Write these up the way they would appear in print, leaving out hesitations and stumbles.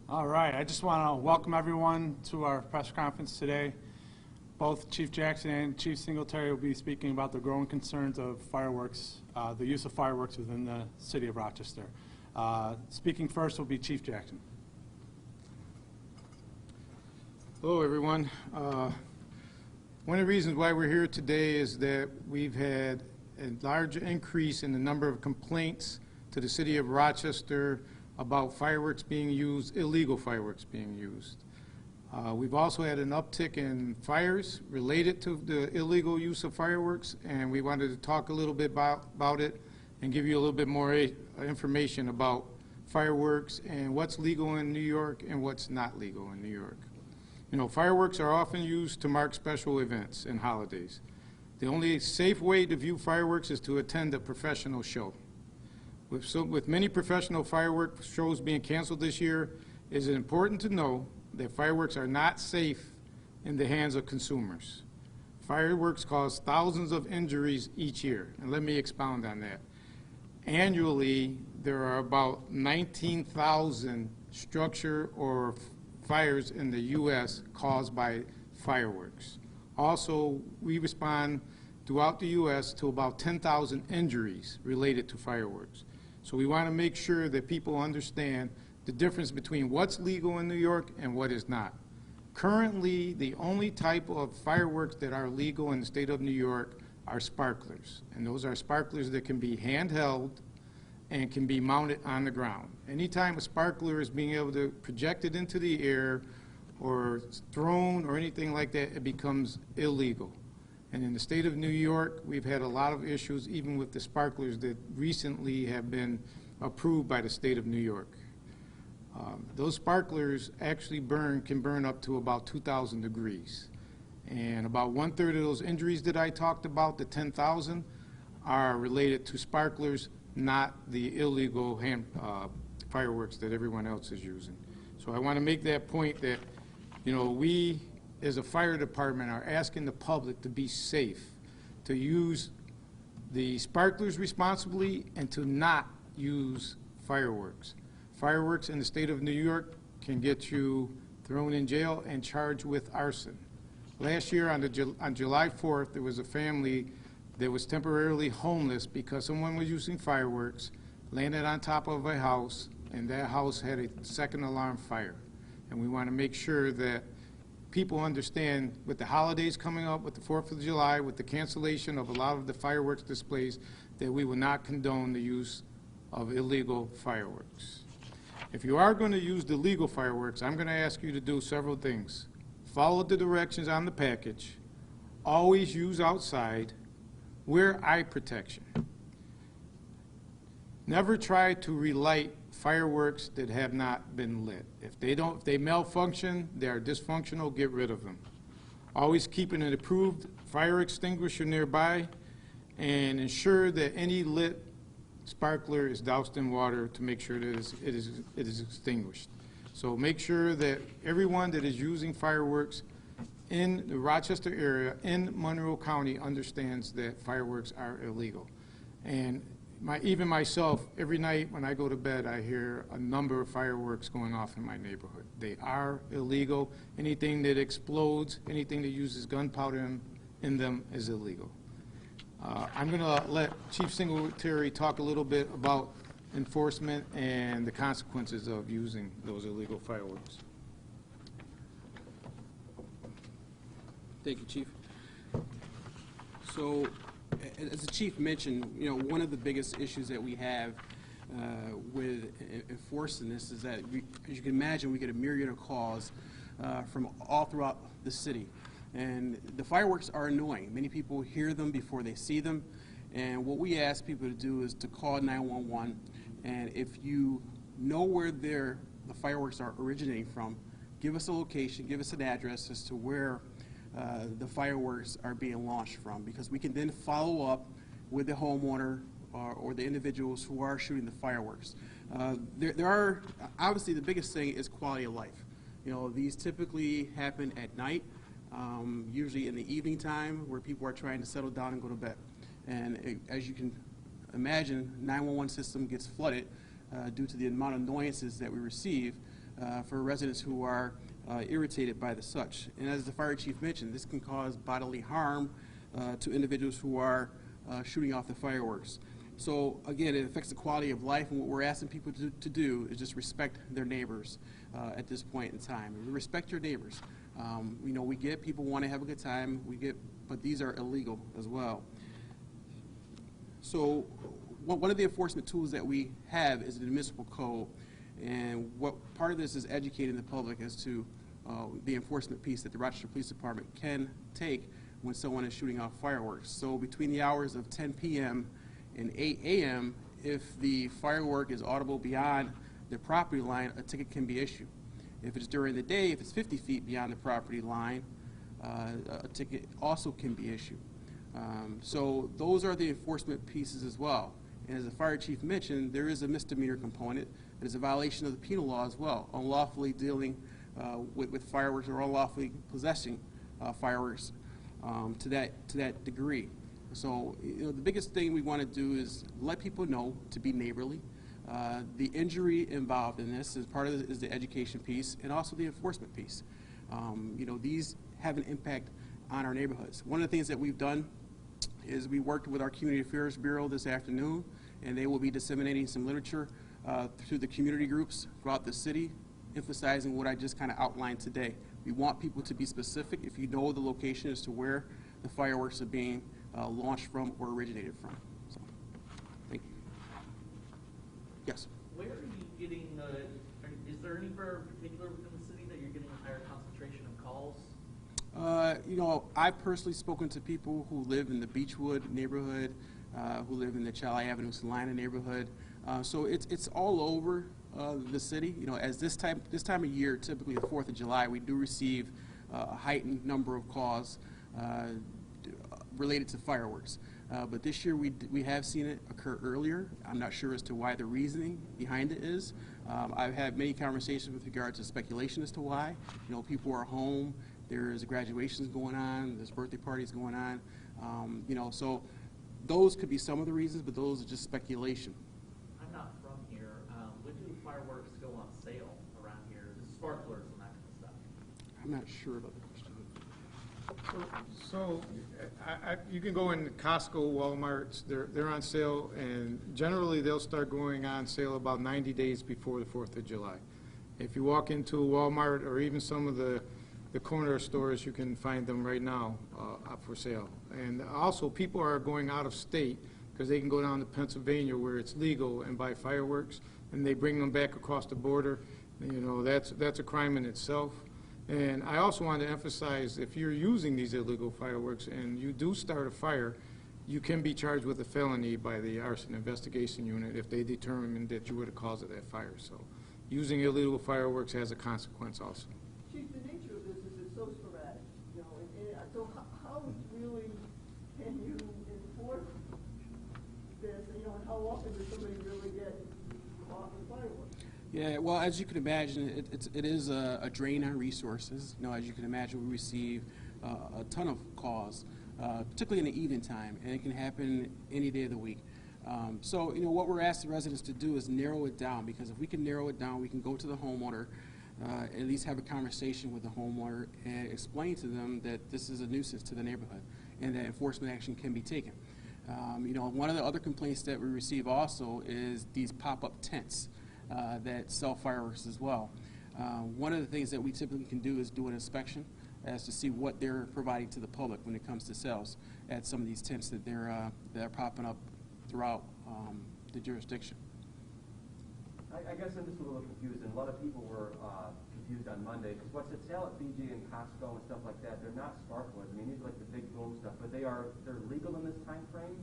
All right, I just want to welcome everyone to our press conference today. Both Chief Jackson and Chief Singletary will be speaking about the growing concerns of fireworks, the use of fireworks within the city of Rochester. Speaking first will be Chief Jackson. Hello, everyone. One of the reasons why we're here today is that we've had a large increase in the number of complaints to the city of Rochester about fireworks being used, illegal fireworks being used. We've also had an uptick in fires related to the illegal use of fireworks, and we wanted to talk a little bit about it and give you a little bit more information about fireworks and what's legal in New York and what's not legal in New York. You know, fireworks are often used to mark special events and holidays. The only safe way to view fireworks is to attend a professional show. With many professional fireworks shows being canceled this year, it is important to know that fireworks are not safe in the hands of consumers. Fireworks cause thousands of injuries each year, and let me expound on that. Annually, there are about 19,000 structure or fires in the U.S. caused by fireworks. Also, we respond throughout the U.S. to about 10,000 injuries related to fireworks. So we want to make sure that people understand the difference between what's legal in New York and what is not. Currently, the only type of fireworks that are legal in the state of New York are sparklers. And those are sparklers that can be handheld and can be mounted on the ground. Anytime a sparkler is being able to project it into the air or thrown or anything like that, it becomes illegal. And in the state of New York, we've had a lot of issues even with the sparklers that recently have been approved by the state of New York. Those sparklers actually can burn up to about 2,000 degrees. And about 1/3 of those injuries that I talked about, the 10,000, are related to sparklers, not the illegal fireworks that everyone else is using. So I want to make that point that, you know, we as a fire department are asking the public to be safe, to use the sparklers responsibly, and to not use fireworks. Fireworks in the state of New York can get you thrown in jail and charged with arson. Last year on July 4th, there was a family that was temporarily homeless because someone was using fireworks, landed on top of a house, and that house had a second alarm fire. And we want to make sure that people understand, with the holidays coming up, with the 4th of July, with the cancellation of a lot of the fireworks displays, that we will not condone the use of illegal fireworks. If you are going to use the legal fireworks, I'm going to ask you to do several things. Follow the directions on the package. Always use outside. Wear eye protection. Never try to relight fireworks that have not been lit. If they malfunction, they are dysfunctional, get rid of them. Always keep an approved fire extinguisher nearby, and ensure that any lit sparkler is doused in water to make sure that it is extinguished. So make sure that everyone that is using fireworks in the Rochester area, in Monroe County, understands that fireworks are illegal. And even myself, every night when I go to bed, I hear a number of fireworks going off in my neighborhood. They are illegal. Anything that explodes, anything that uses gunpowder in them is illegal. I'm going to let Chief Singletary talk a little bit about enforcement and the consequences of using those illegal fireworks. Thank you, Chief. So, as the Chief mentioned, you know, one of the biggest issues that we have with enforcing this is that, as you can imagine, we get a myriad of calls from all throughout the city. And the fireworks are annoying. Many people hear them before they see them. And what we ask people to do is to call 911. And if you know where the fireworks are originating from, give us a location, give us an address as to where the fireworks are being launched from, because we can then follow up with the homeowner or the individuals who are shooting the fireworks. There are, obviously the biggest thing is quality of life. You know, these typically happen at night, usually in the evening time where people are trying to settle down and go to bed. And as you can imagine, 911 system gets flooded due to the amount of annoyances that we receive for residents who are irritated by the such. And as the fire chief mentioned, this can cause bodily harm to individuals who are shooting off the fireworks. So again, it affects the quality of life, and what we're asking people to do is just respect their neighbors at this point in time. Respect your neighbors. You know, we get people want to have a good time, but these are illegal as well. So one of the enforcement tools that we have is the municipal code, and what part of this is educating the public as to the enforcement piece that the Rochester Police Department can take when someone is shooting off fireworks. So between the hours of 10 p.m. and 8 a.m., if the firework is audible beyond the property line, a ticket can be issued. If it's during the day, if it's 50 feet beyond the property line, a ticket also can be issued. So those are the enforcement pieces as well. And as the fire chief mentioned, there is a misdemeanor component. It is a violation of the penal law as well, unlawfully dealing with fireworks or unlawfully possessing fireworks to that degree. So, you know, the biggest thing we want to do is let people know to be neighborly. The injury involved in this is part of is the education piece and also the enforcement piece. You know, these have an impact on our neighborhoods. One of the things that we've done is we worked with our Community Affairs Bureau this afternoon, and they will be disseminating some literature through the community groups throughout the city, emphasizing what I just kind of outlined today. We want people to be specific if you know the location as to where the fireworks are being launched from or originated from. So, thank you. Yes? Where are you getting, is there anywhere in particular within the city that you're getting a higher concentration of calls? You know, I've personally spoken to people who live in the Beechwood neighborhood, who live in the Chali Avenue Salina neighborhood. So it's all over the city. You know, as this time of year, typically the 4th of July, we do receive a heightened number of calls related to fireworks. But this year we have seen it occur earlier. I'm not sure as to why the reasoning behind it is. I've had many conversations with regard to speculation as to why. You know, people are home, there's graduations going on, there's birthday parties going on. You know, so those could be some of the reasons, but those are just speculation. I'm not from here. When do fireworks go on sale around here? The sparklers and that kind of stuff. I'm not sure about the question. So you can go in Costco, Walmart's, they're on sale, and generally they'll start going on sale about 90 days before the 4th of July. If you walk into a Walmart or even some of the corner stores, you can find them right now up for sale. And also people are going out of state because they can go down to Pennsylvania where it's legal and buy fireworks, and they bring them back across the border. You know, that's a crime in itself. And I also want to emphasize, if you're using these illegal fireworks and you do start a fire, you can be charged with a felony by the Arson Investigation Unit if they determine that you were the cause of that fire. So using illegal fireworks has a consequence also. Chief, the nature of this is it's so sporadic, you know, and so how really can you enforce this, you know, and how often does somebody really get caught with fireworks? Yeah, well, as you can imagine, it is a drain on resources. You know, as you can imagine, we receive a ton of calls, particularly in the evening time, and it can happen any day of the week. So, you know, what we're asking residents to do is narrow it down, because if we can narrow it down, we can go to the homeowner, at least have a conversation with the homeowner and explain to them that this is a nuisance to the neighborhood and that enforcement action can be taken. You know, one of the other complaints that we receive also is these pop-up tents that sell fireworks as well. One of the things that we typically can do is do an inspection as to see what they're providing to the public when it comes to sales at some of these tents that they're popping up throughout the jurisdiction. I guess I'm just a little confused, and a lot of people were confused on Monday, because what's at sale at BJ and Costco and stuff like that, they're not sparklers. I mean, these are like the big boom stuff, but they're legal in this time frame,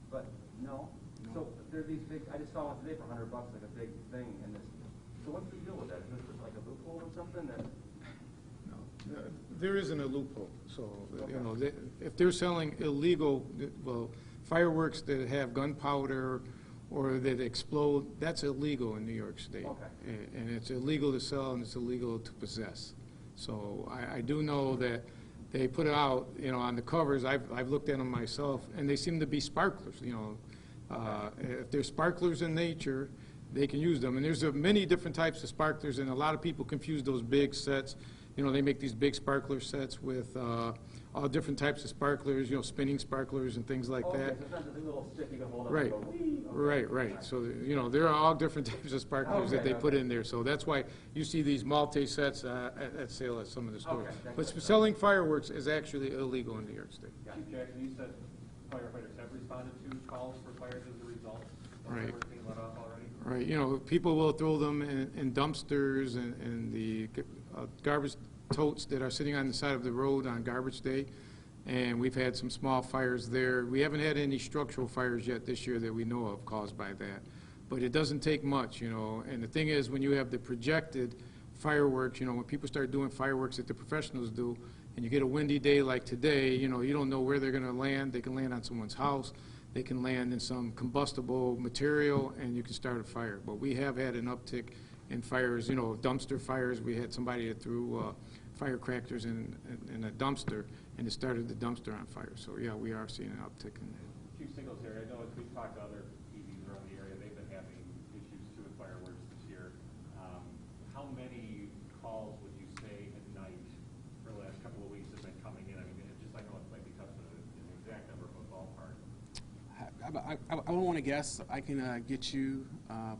but no. So they're these big, I just saw one today for $100, like a big thing, and this, so what's the deal with that? Is this just like a loophole or something that? No, there isn't a loophole. So, Okay. you know, if they're selling illegal, well, fireworks that have gunpowder or that explode, that's illegal in New York State. Okay. And it's illegal to sell and it's illegal to possess. So I do know that they put it out, you know, on the covers. I've looked at them myself, and they seem to be sparklers, you know. If they're sparklers in nature, they can use them. And there's many different types of sparklers, and a lot of people confuse those big sets. You know, they make these big sparkler sets with all different types of sparklers, you know, spinning sparklers and things like Okay, that. so it's not just a little stick you can hold up Right, and go, whee. Okay. right. So, you know, there are all different types of sparklers that they put in there. So that's why you see these multi-sets at sale at some of the stores. Okay, But that's- selling fireworks is actually illegal in New York State. Chief Jackson, you said firefighters have responded to calls for fires as a result of Right. fireworks being let off already? Right, you know, people will throw them in dumpsters and the garbage totes that are sitting on the side of the road on garbage day, and we've had some small fires there. We haven't had any structural fires yet this year that we know of caused by that, but it doesn't take much, you know, and the thing is, when you have the projected fireworks, you know, when people start doing fireworks that the professionals do, and you get a windy day like today, you know, you don't know where they're going to land. They can land on someone's house, they can land in some combustible material, and you can start a fire. But we have had an uptick in fires, you know, dumpster fires. We had somebody that threw firecrackers in a dumpster, and it started the dumpster on fire. So, yeah, we are seeing an uptick in that. Chief Singletary, I know as we've talked to other EVs around the area, they've been having issues too with fireworks this year. How many calls would you say at night for the last couple of weeks have been coming in? I mean, it just, I know it might be tough to an exact number, but ballpark. I don't want to guess. I can get you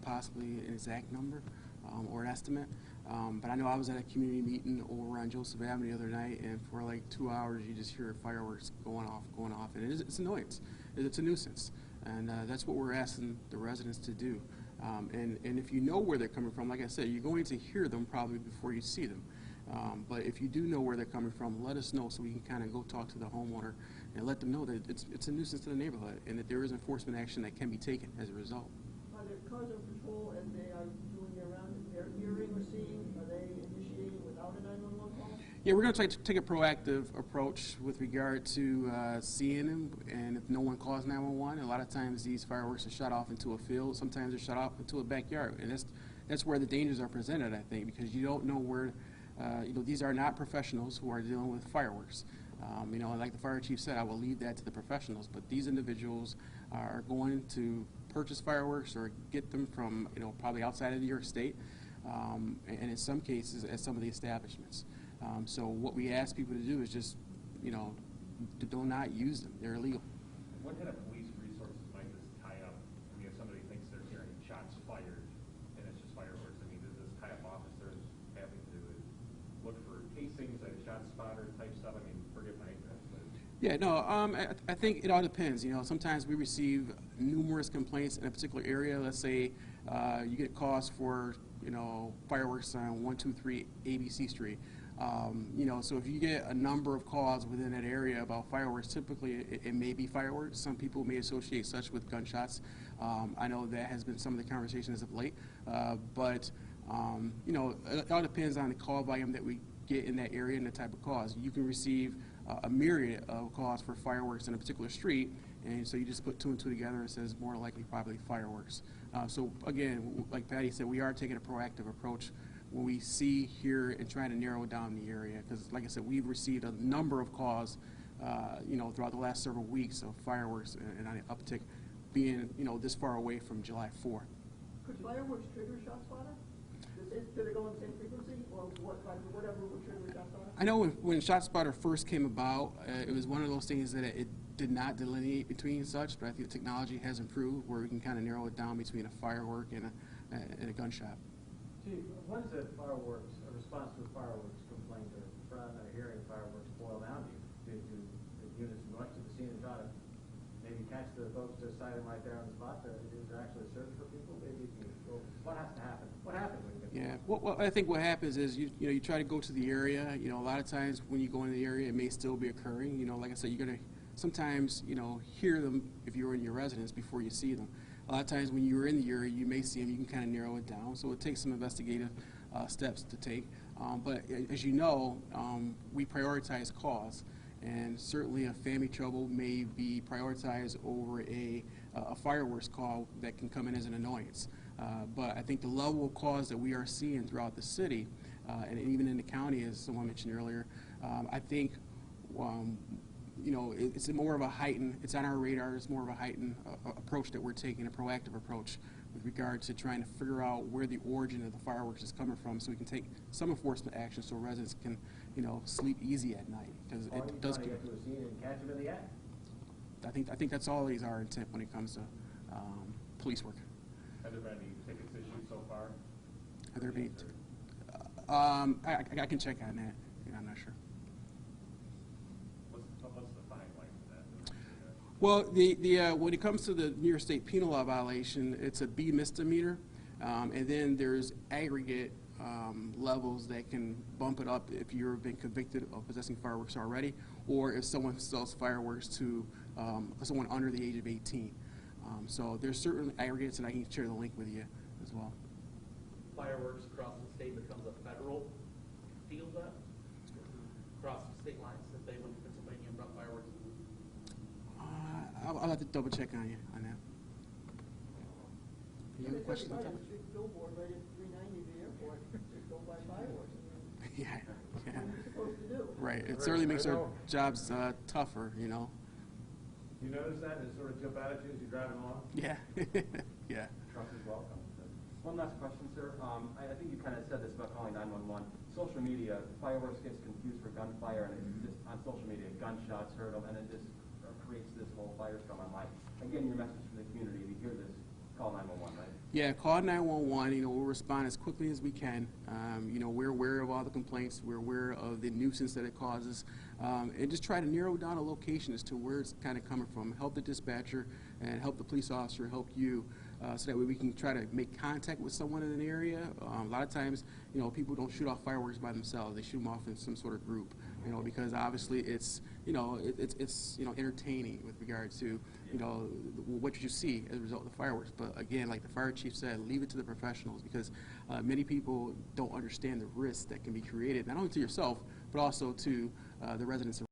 possibly an exact number or an estimate. But I know I was at a community meeting over on Joseph Avenue the other night, and for like 2 hours you just hear fireworks going off, and it's annoyance. It's a nuisance, and that's what we're asking the residents to do. And if you know where they're coming from, like I said, you're going to hear them probably before you see them. But if you do know where they're coming from, let us know so we can kind of go talk to the homeowner and let them know that it's a nuisance to the neighborhood and that there is enforcement action that can be taken as a result. Are there cars on patrol and they are doing their rounds, if they're hearing or seeing, are they initiating without a 911 call? Yeah, we're going to try to take a proactive approach with regard to seeing them, and if no one calls 911, a lot of times these fireworks are shut off into a field. Sometimes they're shut off into a backyard, and that's where the dangers are presented, I think, because you don't know where. You know, these are not professionals who are dealing with fireworks. You know, like the fire chief said, I will leave that to the professionals, but these individuals are going to purchase fireworks or get them from, you know, probably outside of New York State, and in some cases at some of the establishments. So what we ask people to do is just, you know, do not use them. They're illegal. What kind of police resources might this tie up? I mean, if somebody thinks they're hearing shots fired and it's just fireworks, I mean, does this tie up officers having to look for casings, like shot spotter type stuff? I mean, forgive my ignorance, but. Yeah, no, I think it all depends. You know, sometimes we receive numerous complaints in a particular area. Let's say you get calls for, you know, fireworks on 123 ABC Street. You know, so if you get a number of calls within that area about fireworks, typically it may be fireworks. Some people may associate such with gunshots. I know that has been some of the conversations of late, but you know, it all depends on the call volume that we get in that area and the type of calls. You can receive a myriad of calls for fireworks in a particular street, and so you just put two and two together and it says more likely probably fireworks. So again, like Patty said, we are taking a proactive approach when we see, hear, and try to narrow down the area, because like I said, we've received a number of calls you know, throughout the last several weeks of fireworks and an uptick being, you know, this far away from July 4th. Could fireworks trigger shot spotter? Do they go on the same frequency, or what, like, whatever would trigger shot spotter? I know when ShotSpotter first came about, it was one of those things that it did not delineate between such, but I think the technology has improved where we can kind of narrow it down between a firework and a gunshot. Chief, when does a fireworks, a response to a fireworks complaint or hearing fireworks boil down to? Do the units rush to the scene and try to maybe catch the folks just sighting right there on the spot? Is there actually a search for people? Maybe what has to happen? What happens when you get Yeah, well, I think what happens is you know, you try to go to the area. You know, a lot of times when you go in the area, it may still be occurring. You know, like I said, you're gonna sometimes, you know, hear them if you're in your residence before you see them. A lot of times when you're in the area, you may see them. You can kind of narrow it down. So it takes some investigative steps to take. But as you know, we prioritize cause, and certainly a family trouble may be prioritized over a fireworks call that can come in as an annoyance. But I think the level of cause that we are seeing throughout the city, and even in the county, as someone mentioned earlier, I think you know, it's more of a heightened, it's on our radar, it's more of a heightened approach that we're taking, a proactive approach with regard to trying to figure out where the origin of the fireworks is coming from, so we can take some enforcement action so residents can, sleep easy at night, because Or you it does. trying to get to a scene and catch them in the act. I think that's always our intent when it comes to police work. Have there been any tickets issued so far? Have there been? I can check on that. Yeah, I'm not sure. What's the fine like for that? Well, when it comes to the New York State penal law violation, it's a B misdemeanor, and then there's aggregate levels that can bump it up if you've been convicted of possessing fireworks already, or if someone sells fireworks to someone under the age of 18. So there's certain aggregates, and I can share the link with you as well. Fireworks across the state becomes a federal deal then? Across the state lines, if they went to Pennsylvania and brought fireworks? I'll have to double check on you on that. You have a question on that? There's a big billboard right at 390 the airport, just don't buy fireworks. Yeah, What are you supposed to do? right. It certainly makes our jobs tougher, You notice that, and sort of jump out at you as you're driving along? Yeah, yeah. Trump is welcome. One last question, sir. I think you kind of said this about calling 911. Social media, fireworks gets confused for gunfire, and it just on social media, gunshots hurt them, and it just creates this whole firestorm online. Again, your message to the community, if you hear this, call 911, right? Yeah, call 911. We'll respond as quickly as we can. We're aware of all the complaints. We're aware of the nuisance that it causes, and just try to narrow down a location as to where it's kind of coming from. Help the dispatcher and help the police officer help you, so that way we can try to make contact with someone in an area. A lot of times, people don't shoot off fireworks by themselves. They shoot them off in some sort of group, because obviously it's entertaining with regard to what you see as a result of the fireworks. But again, like the fire chief said, leave it to the professionals, because many people don't understand the risk that can be created, not only to yourself, but also to the residents around.